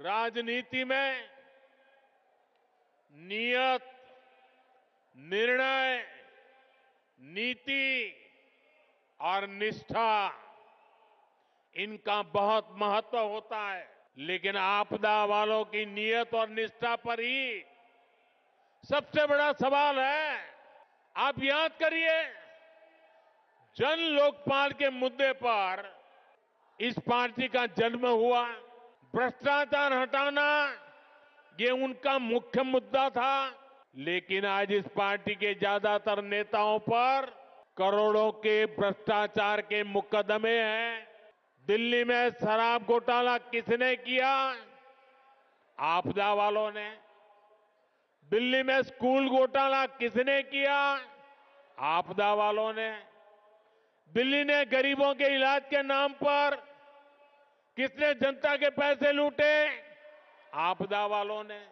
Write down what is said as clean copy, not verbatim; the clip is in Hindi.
राजनीति में नियत, निर्णय, नीति और निष्ठा, इनका बहुत महत्व होता है। लेकिन आपदा वालों की नियत और निष्ठा पर ही सबसे बड़ा सवाल है। आप याद करिए, जन लोकपाल के मुद्दे पर इस पार्टी का जन्म हुआ। भ्रष्टाचार हटाना ये उनका मुख्य मुद्दा था। लेकिन आज इस पार्टी के ज्यादातर नेताओं पर करोड़ों के भ्रष्टाचार के मुकदमे हैं। दिल्ली में शराब घोटाला किसने किया? आपदा वालों ने। दिल्ली में स्कूल घोटाला किसने किया? आपदा वालों ने। दिल्ली ने गरीबों के इलाज के नाम पर किसने जनता के पैसे लूटे? आपदा वालों ने।